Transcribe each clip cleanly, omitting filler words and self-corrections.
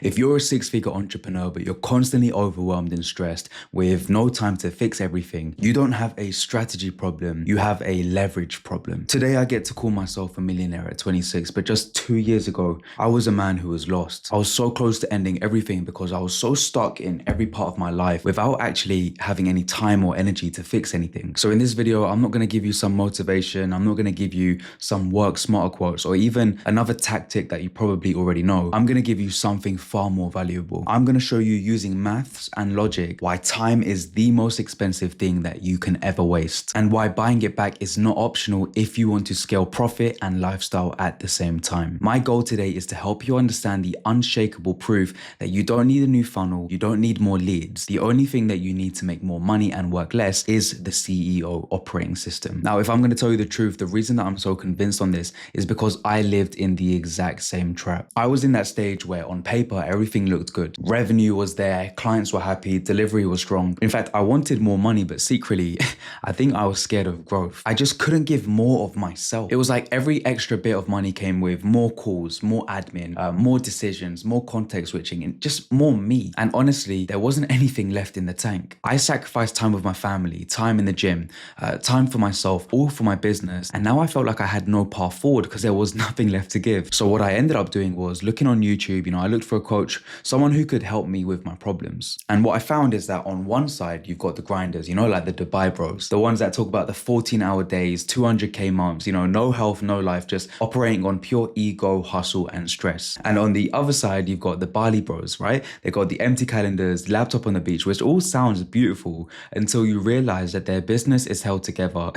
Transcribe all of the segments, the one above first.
If you're a six-figure entrepreneur, but you're constantly overwhelmed and stressed with no time to fix everything, you don't have a strategy problem, you have a leverage problem. Today, I get to call myself a millionaire at 26, but just 2 years ago, I was a man who was lost. I was so close to ending everything because I was so stuck in every part of my life without actually having any time or energy to fix anything. So in this video, I'm not gonna give you some motivation, I'm not gonna give you some work smarter quotes or even another tactic that you probably already know. I'm gonna give you something far more valuable. I'm going to show you using maths and logic why time is the most expensive thing that you can ever waste, and why buying it back is not optional if you want to scale profit and lifestyle at the same time. My goal today is to help you understand the unshakable proof that you don't need a new funnel, you don't need more leads. The only thing that you need to make more money and work less is the CEO operating system. Now, if I'm going to tell you the truth, the reason that I'm so convinced on this is because I lived in the exact same trap. I was in that stage where on paper, everything looked good. Revenue was there, clients were happy, delivery was strong. In fact, I wanted more money, but secretly, I think I was scared of growth. I just couldn't give more of myself. It was like every extra bit of money came with more calls, more admin, more decisions, more context switching, and just more me. And honestly, there wasn't anything left in the tank. I sacrificed time with my family, time in the gym, time for myself, all for my business. And now I felt like I had no path forward because there was nothing left to give. So what I ended up doing was looking on YouTube, I looked for a coach, someone who could help me with my problems. And what I found is that on one side, you've got the grinders, like the Dubai bros, the ones that talk about the 14-hour days, 200K months, no health, no life, just operating on pure ego, hustle, and stress. And on the other side, you've got the Bali bros, right? They got the empty calendars, laptop on the beach, which all sounds beautiful until you realize that their business is held together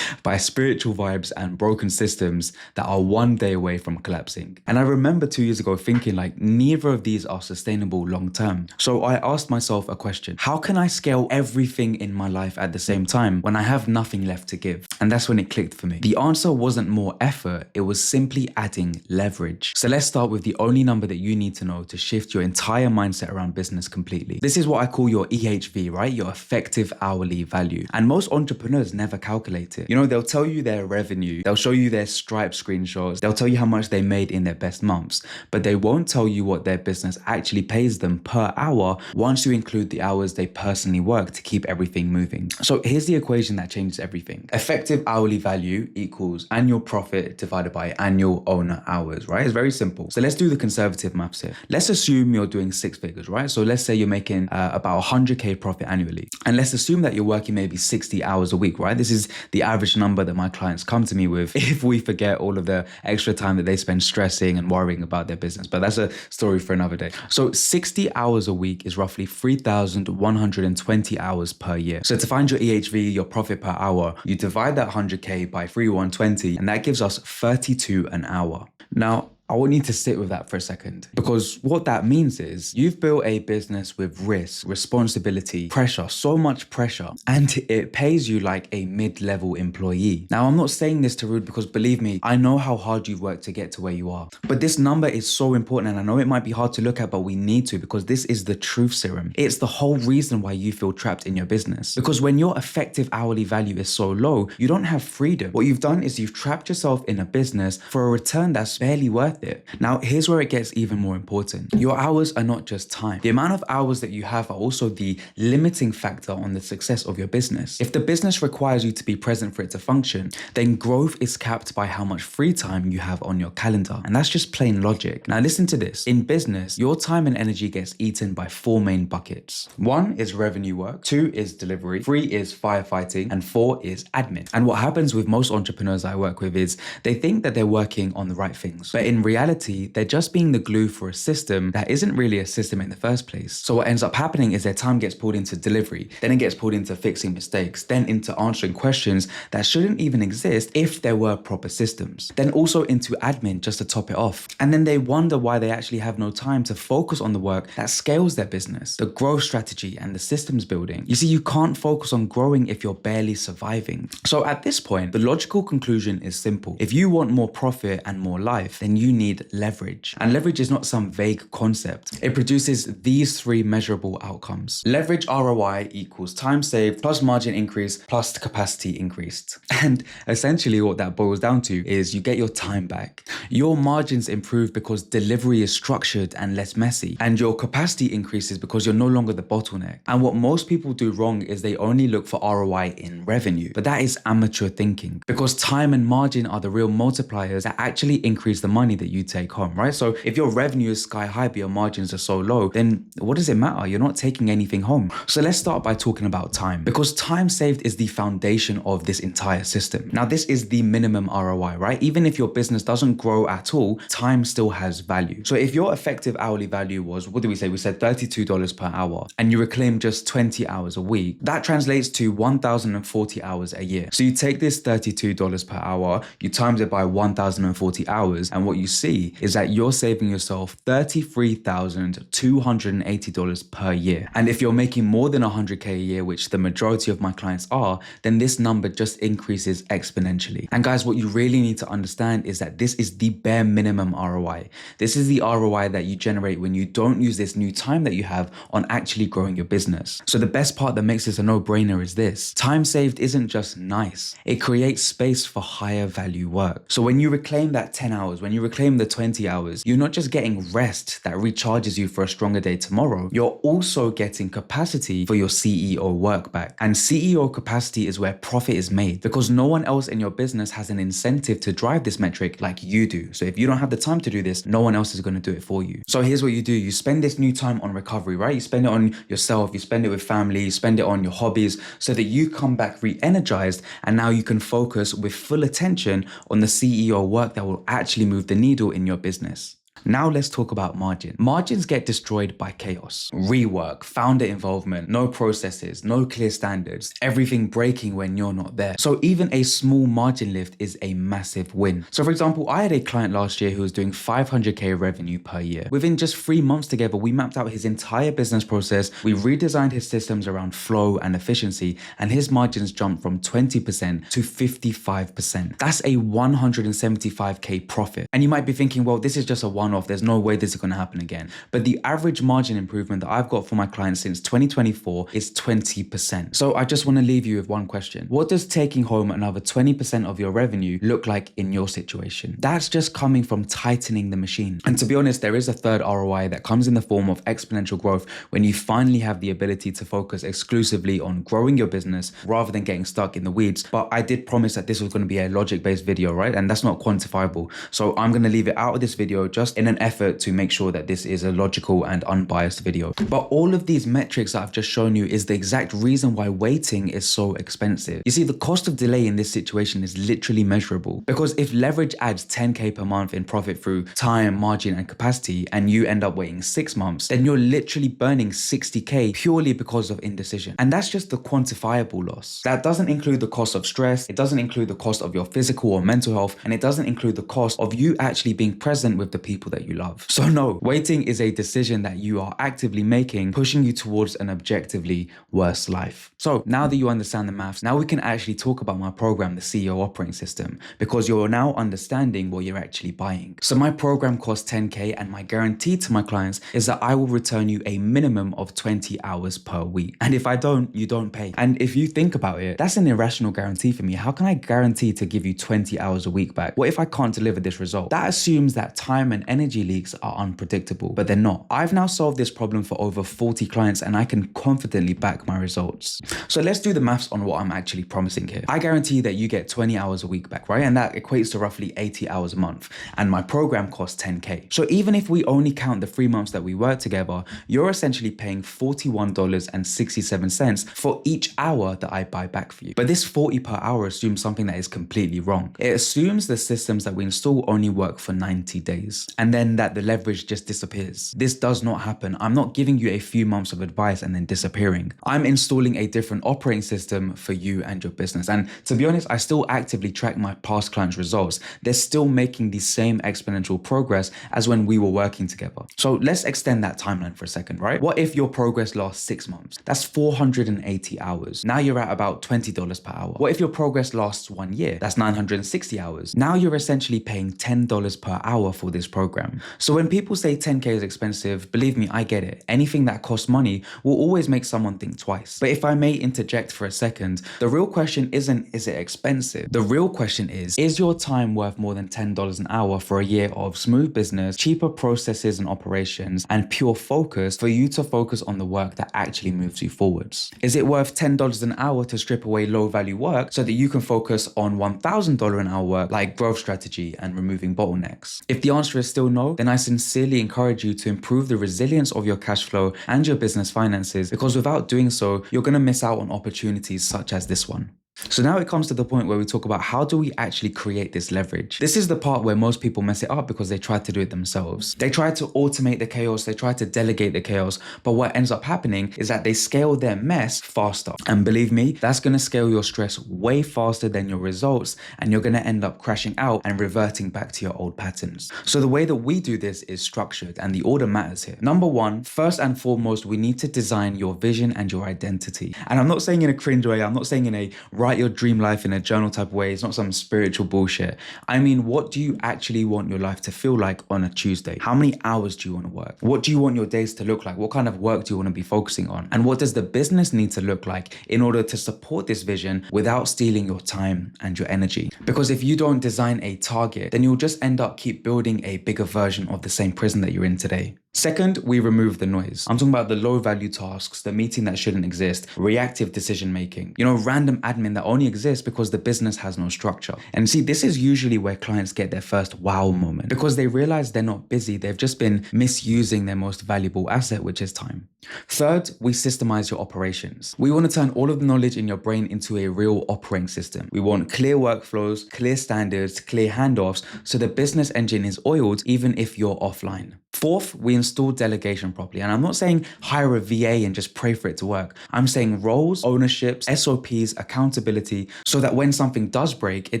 by spiritual vibes and broken systems that are one day away from collapsing. And I remember 2 years ago thinking like, neither of these are sustainable long term. So I asked myself a question: how can I scale everything in my life at the same time when I have nothing left to give? And that's when it clicked for me. The answer wasn't more effort, it was simply adding leverage. So let's start with the only number that you need to know to shift your entire mindset around business completely. This is what I call your EHV, right? Your effective hourly value. And most entrepreneurs never calculate it. They'll tell you their revenue, they'll show you their Stripe screenshots, they'll tell you how much they made in their best months, but they won't tell you what their business actually pays them per hour once you include the hours they personally work to keep everything moving. So here's the equation that changes everything. Effective hourly value equals annual profit divided by annual owner hours, right? It's very simple. So let's do the conservative maths here. Let's assume you're doing six figures, right? So let's say you're making about 100K profit annually. And let's assume that you're working maybe 60 hours a week, right? This is the average number that my clients come to me with if we forget all of the extra time that they spend stressing and worrying about their business. But that's a story for another day. So 60 hours a week is roughly 3,120 hours per year. So to find your EHV, your profit per hour, you divide that 100K by 3,120, and that gives us 32 an hour. Now, I want you to sit with that for a second, because what that means is you've built a business with risk, responsibility, pressure, so much pressure, and it pays you like a mid-level employee. Now, I'm not saying this to rude, because believe me, I know how hard you've worked to get to where you are. But this number is so important, and I know it might be hard to look at, but we need to, because this is the truth serum. It's the whole reason why you feel trapped in your business. Because when your effective hourly value is so low, you don't have freedom. What you've done is you've trapped yourself in a business for a return that's barely worth it. Now, here's where it gets even more important. Your hours are not just time. The amount of hours that you have are also the limiting factor on the success of your business. If the business requires you to be present for it to function, then growth is capped by how much free time you have on your calendar. And that's just plain logic. Now, listen to this. In business, your time and energy gets eaten by four main buckets. One is revenue work, two is delivery, three is firefighting, and four is admin. And what happens with most entrepreneurs I work with is they think that they're working on the right things. But in reality, they're just being the glue for a system that isn't really a system in the first place. So what ends up happening is their time gets pulled into delivery, then it gets pulled into fixing mistakes, then into answering questions that shouldn't even exist if there were proper systems, then also into admin just to top it off. And then they wonder why they actually have no time to focus on the work that scales their business, the growth strategy and the systems building. You see, you can't focus on growing if you're barely surviving. So at this point, the logical conclusion is simple. If you want more profit and more life, then you need leverage. And leverage is not some vague concept. It produces these three measurable outcomes. Leverage ROI equals time saved plus margin increase plus capacity increased. And essentially what that boils down to is you get your time back. Your margins improve because delivery is structured and less messy. And your capacity increases because you're no longer the bottleneck. And what most people do wrong is they only look for ROI in revenue. But that is amateur thinking, because time and margin are the real multipliers that actually increase the money that you take home, right? So if your revenue is sky high but your margins are so low, then what does it matter? You're not taking anything home. So let's start by talking about time, because time saved is the foundation of this entire system. Now, this is the minimum ROI, right? Even if your business doesn't grow at all, time still has value. So if your effective hourly value was, what did we say? We said $32 per hour, and you reclaim just 20 hours a week, that translates to 1,040 hours a year. So you take this $32 per hour, you times it by 1,040 hours, and what you see is that you're saving yourself $33,280 per year. And if you're making more than 100K a year, which the majority of my clients are, then this number just increases exponentially. And guys, what you really need to understand is that this is the bare minimum ROI. This is the ROI that you generate when you don't use this new time that you have on actually growing your business. So the best part that makes this a no-brainer is this: time saved isn't just nice, it creates space for higher value work. So when you reclaim that 10 hours, when you reclaim the 20 hours, you're not just getting rest that recharges you for a stronger day tomorrow, you're also getting capacity for your CEO work back. And CEO capacity is where profit is made, because no one else in your business has an incentive to drive this metric like you do. So if you don't have the time to do this, no one else is going to do it for you. So here's what you do: you spend this new time on recovery, right? You spend it on yourself, you spend it with family, you spend it on your hobbies, so that you come back re-energized, and now you can focus with full attention on the CEO work that will actually move the needle in your business. Now let's talk about margin. Margins get destroyed by chaos, rework, founder involvement, no processes, no clear standards, everything breaking when you're not there. So even a small margin lift is a massive win. So for example, I had a client last year who was doing 500K revenue per year. Within just 3 months together, we mapped out his entire business process, we redesigned his systems around flow and efficiency, and his margins jumped from 20% to 55%. That's a 175K profit. And you might be thinking, well, this is just a one-off. There's no way this is going to happen again. But the average margin improvement that I've got for my clients since 2024 is 20%. So I just want to leave you with one question. What does taking home another 20% of your revenue look like in your situation? That's just coming from tightening the machine. And to be honest, there is a third ROI that comes in the form of exponential growth, when you finally have the ability to focus exclusively on growing your business rather than getting stuck in the weeds. But I did promise that this was going to be a logic-based video, right? And that's not quantifiable. So I'm going to leave it out of this video just in an effort to make sure that this is a logical and unbiased video. But all of these metrics that I've just shown you is the exact reason why waiting is so expensive. You see, the cost of delay in this situation is literally measurable, because if leverage adds 10K per month in profit through time, margin, and capacity, and you end up waiting 6 months, then you're literally burning 60K purely because of indecision. And that's just the quantifiable loss. That doesn't include the cost of stress, it doesn't include the cost of your physical or mental health, and it doesn't include the cost of you actually being present with the people that you love. So no, waiting is a decision that you are actively making, pushing you towards an objectively worse life. So now that you understand the maths, now we can actually talk about my program, the CEO Operating System, because you're now understanding what you're actually buying. So my program costs 10K, and my guarantee to my clients is that I will return you a minimum of 20 hours per week. And if I don't, you don't pay. And if you think about it, that's an irrational guarantee for me. How can I guarantee to give you 20 hours a week back? What if I can't deliver this result? That assumes that time and energy leaks are unpredictable, but they're not. I've now solved this problem for over 40 clients, and I can confidently back my results. So let's do the maths on what I'm actually promising here. I guarantee that you get 20 hours a week back, right? And that equates to roughly 80 hours a month. And my program costs 10K. So even if we only count the 3 months that we work together, you're essentially paying $41.67 for each hour that I buy back for you. But this 40 per hour assumes something that is completely wrong. It assumes the systems that we install only work for 90 days. And and then that the leverage just disappears. This does not happen. I'm not giving you a few months of advice and then disappearing. I'm installing a different operating system for you and your business. And to be honest, I still actively track my past clients' results. They're still making the same exponential progress as when we were working together. So let's extend that timeline for a second, right? What if your progress lasts 6 months? That's 480 hours. Now you're at about $20 per hour. What if your progress lasts 1 year? That's 960 hours. Now you're essentially paying $10 per hour for this program. So when people say 10K is expensive, believe me, I get it. Anything that costs money will always make someone think twice. But if I may interject for a second, the real question isn't, is it expensive? The real question is your time worth more than $10 an hour for a year of smooth business, cheaper processes and operations, and pure focus for you to focus on the work that actually moves you forwards? Is it worth $10 an hour to strip away low value work so that you can focus on $1,000 an hour work like growth strategy and removing bottlenecks? If the answer is still no, then I sincerely encourage you to improve the resilience of your cash flow and your business finances, because without doing so, you're going to miss out on opportunities such as this one. So now it comes to the point where we talk about how do we actually create this leverage. This is the part where most people mess it up because they try to do it themselves. They try to automate the chaos, they try to delegate the chaos, but what ends up happening is that they scale their mess faster. And believe me, that's going to scale your stress way faster than your results, and you're going to end up crashing out and reverting back to your old patterns. So the way that we do this is structured, and the order matters here. Number one, first and foremost, we need to design your vision and your identity. And I'm not saying in a cringe way, I'm not saying in a write your dream life in a journal type of way. It's not some spiritual bullshit. I mean, what do you actually want your life to feel like on a Tuesday? How many hours do you want to work? What do you want your days to look like? What kind of work do you want to be focusing on? And what does the business need to look like in order to support this vision without stealing your time and your energy? Because if you don't design a target, then you'll just end up keep building a bigger version of the same prison that you're in today. Second, we remove the noise. I'm talking about the low value tasks, the meeting that shouldn't exist, reactive decision making, random admin that only exists because the business has no structure. And see, this is usually where clients get their first wow moment, because they realize they're not busy. They've just been misusing their most valuable asset, which is time. Third, we systemize your operations. We want to turn all of the knowledge in your brain into a real operating system. We want clear workflows, clear standards, clear handoffs, so the business engine is oiled even if you're offline. Fourth, we install delegation properly. And I'm not saying hire a VA and just pray for it to work. I'm saying roles, ownerships, SOPs, accountability, so that when something does break, it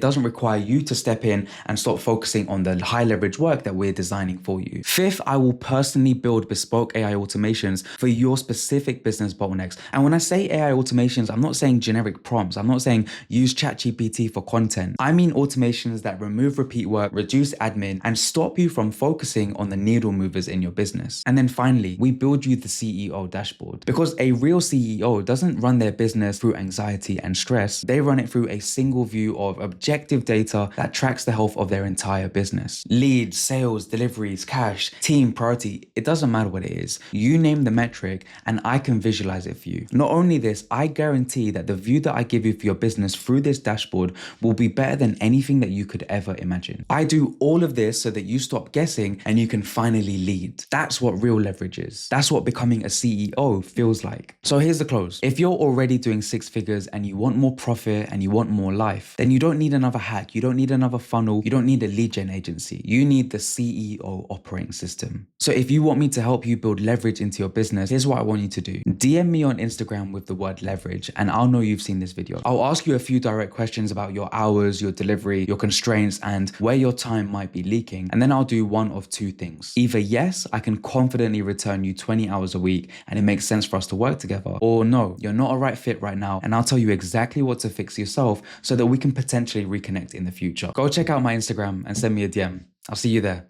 doesn't require you to step in and start focusing on the high leverage work that we're designing for you. Fifth, I will personally build bespoke AI automations for your specific business bottlenecks. And when I say AI automations, I'm not saying generic prompts. I'm not saying use ChatGPT for content. I mean automations that remove repeat work, reduce admin, and stop you from focusing on the needle movers in your business. And then finally, we build you the CEO dashboard, because a real CEO doesn't run their business through anxiety and stress. They run it through a single view of objective data that tracks the health of their entire business. Leads, sales, deliveries, cash, team, priority, it doesn't matter what it is. You name the metric and I can visualize it for you. Not only this, I guarantee that the view that I give you for your business through this dashboard will be better than anything that you could ever imagine. I do all of this so that you stop guessing and you can finally lead. That's what real leverage is. That's what becoming a CEO feels like. So here's the close. If you're already doing 6 figures and you want more profit and you want more life, then you don't need another hack. You don't need another funnel. You don't need a lead gen agency. You need the CEO operating system. So if you want me to help you build leverage into your business, here's what I want you to do. DM me on Instagram with the word leverage and I'll know you've seen this video. I'll ask you a few direct questions about your hours, your delivery, your constraints, and where your time might be leaking. And then I'll do one of two things. Either yes, I can confidently return you 20 hours a week and it makes sense for us to work together, or no, you're not a right fit right now and I'll tell you exactly what to fix yourself so that we can potentially reconnect in the future. Go check out my Instagram and send me a DM. I'll see you there.